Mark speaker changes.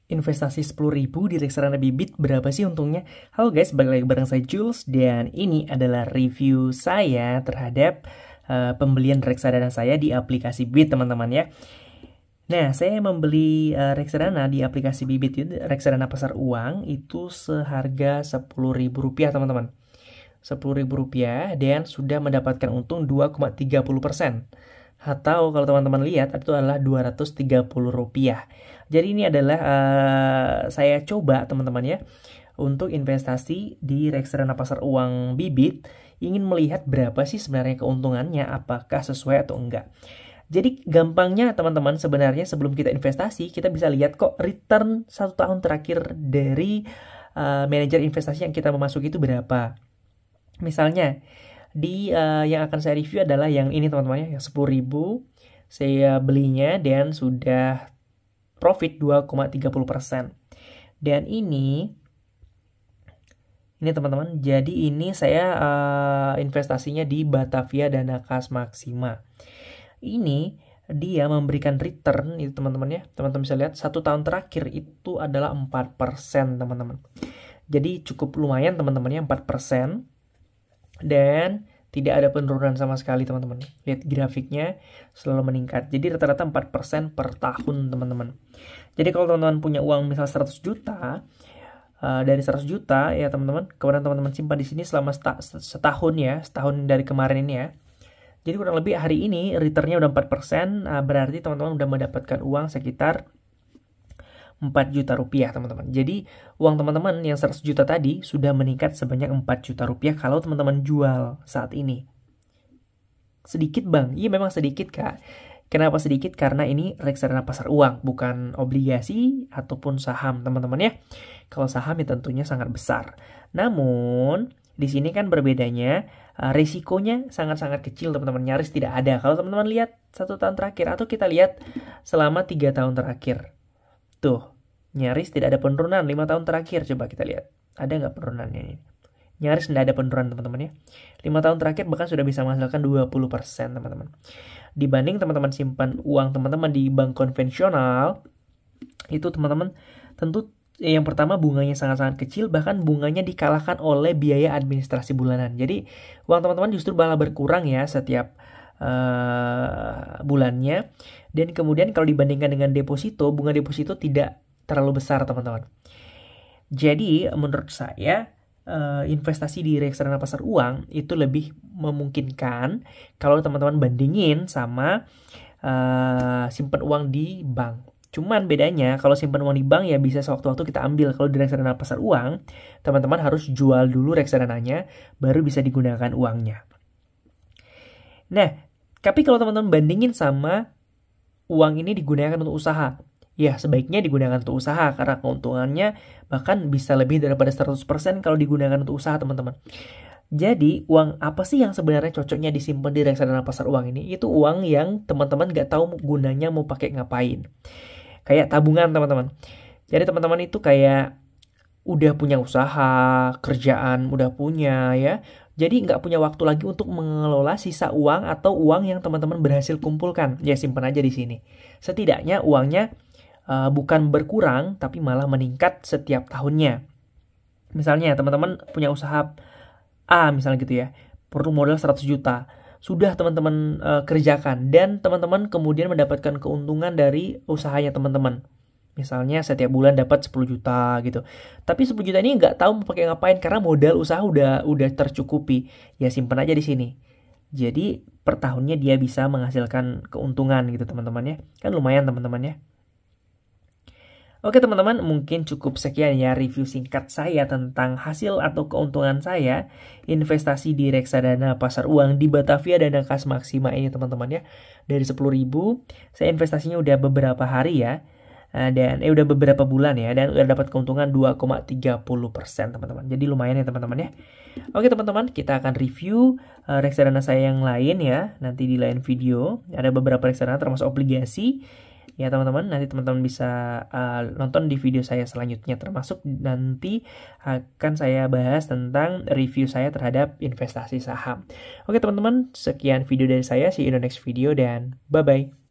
Speaker 1: investasi 10.000 di reksadana bibit berapa sih untungnya? Halo guys, balik lagi bareng saya Jules dan ini adalah review saya terhadap pembelian reksadana saya di aplikasi Bit teman-teman ya. Nah, saya membeli reksadana di aplikasi Bibit itu, reksadana pasar uang itu seharga Rp10.000 teman-teman. Rp10.000 dan sudah mendapatkan untung 2,30%. Atau kalau teman-teman lihat itu adalah Rp230. Jadi ini adalah saya coba teman-teman ya untuk investasi di reksadana pasar uang Bibit, ingin melihat berapa sih sebenarnya keuntungannya, apakah sesuai atau enggak. Jadi gampangnya teman-teman sebenarnya sebelum kita investasi kita bisa lihat kok return 1 tahun terakhir dari manajer investasi yang kita memasuki itu berapa. Misalnya di yang akan saya review adalah yang ini teman-teman ya, yang 10.000 saya belinya dan sudah profit 2,30%. Dan ini teman-teman, jadi ini saya investasinya di Batavia Dana Kas Maxima. Ini dia memberikan return itu teman-teman ya. Teman-teman bisa lihat 1 tahun terakhir itu adalah 4% teman-teman. Jadi cukup lumayan teman-teman ya, 4%. Dan tidak ada penurunan sama sekali teman-teman. Lihat grafiknya selalu meningkat. Jadi rata-rata 4% per tahun teman-teman. Jadi kalau teman-teman punya uang misal 100 juta, dari 100 juta ya teman-teman, kemudian teman-teman simpan di sini selama setahun ya, setahun dari kemarin ini ya. Jadi kurang lebih hari ini returnnya udah 4%, berarti teman-teman udah mendapatkan uang sekitar Rp4 juta teman-teman. Jadi uang teman-teman yang 100 juta tadi sudah meningkat sebanyak Rp4 juta kalau teman-teman jual saat ini. Sedikit bang, iya memang sedikit kak. Kenapa sedikit? Karena ini reksadana pasar uang, bukan obligasi ataupun saham teman-teman ya. Kalau saham ya tentunya sangat besar. Namun di sini kan berbedanya, risikonya sangat-sangat kecil teman-teman, nyaris tidak ada. Kalau teman-teman lihat 1 tahun terakhir atau kita lihat selama 3 tahun terakhir, tuh nyaris tidak ada penurunan. 5 tahun terakhir coba kita lihat, ada nggak penurunannya ini? Nyaris tidak ada penurunan teman-teman ya. 5 tahun terakhir bahkan sudah bisa menghasilkan 20% teman-teman. Dibanding teman-teman simpan uang teman-teman di bank konvensional, itu teman-teman tentu yang pertama bunganya sangat-sangat kecil, bahkan bunganya dikalahkan oleh biaya administrasi bulanan. Jadi uang teman-teman justru malah berkurang ya setiap bulannya. Dan kemudian kalau dibandingkan dengan deposito, bunga deposito tidak terlalu besar teman-teman. Jadi menurut saya investasi di reksadana pasar uang itu lebih memungkinkan kalau teman-teman bandingin sama simpan uang di bank. Cuman bedanya kalau simpan uang di bank ya bisa sewaktu-waktu kita ambil. Kalau di reksadana pasar uang, teman-teman harus jual dulu reksadananya baru bisa digunakan uangnya. Nah, tapi kalau teman-teman bandingin sama uang ini digunakan untuk usaha, ya sebaiknya digunakan untuk usaha karena keuntungannya bahkan bisa lebih daripada 100% kalau digunakan untuk usaha teman-teman. Jadi uang apa sih yang sebenarnya cocoknya disimpan di reksadana pasar uang ini? Itu uang yang teman-teman gak tahu gunanya mau pakai ngapain. Kayak tabungan teman-teman. Jadi teman-teman itu kayak udah punya usaha, kerjaan udah punya ya. Jadi nggak punya waktu lagi untuk mengelola sisa uang atau uang yang teman-teman berhasil kumpulkan. Ya simpan aja di sini. Setidaknya uangnya bukan berkurang tapi malah meningkat setiap tahunnya. Misalnya teman-teman punya usaha A misalnya gitu ya, perlu modal 100 juta. Sudah teman-teman kerjakan dan teman-teman kemudian mendapatkan keuntungan dari usahanya teman-teman. Misalnya setiap bulan dapat 10 juta gitu. Tapi 10 juta ini nggak tahu mau pakai ngapain karena modal usaha udah tercukupi. Ya simpan aja di sini. Jadi per tahunnya dia bisa menghasilkan keuntungan gitu teman-teman ya. Kan lumayan teman-teman ya. Oke teman-teman, mungkin cukup sekian ya review singkat saya tentang hasil atau keuntungan saya investasi di reksadana pasar uang di Batavia Dana Kas Maxima ini teman-teman ya. Dari 10.000 saya investasinya udah beberapa hari ya. Dan udah beberapa bulan ya, dan udah dapat keuntungan 2,30% teman-teman. Jadi lumayan ya teman-teman ya. Oke teman-teman, kita akan review reksadana saya yang lain ya, nanti di lain video. Ada beberapa reksadana termasuk obligasi ya teman-teman. Nanti teman-teman bisa nonton di video saya selanjutnya, termasuk nanti akan saya bahas tentang review saya terhadap investasi saham. Oke teman-teman, sekian video dari saya. See you in the next video dan bye-bye.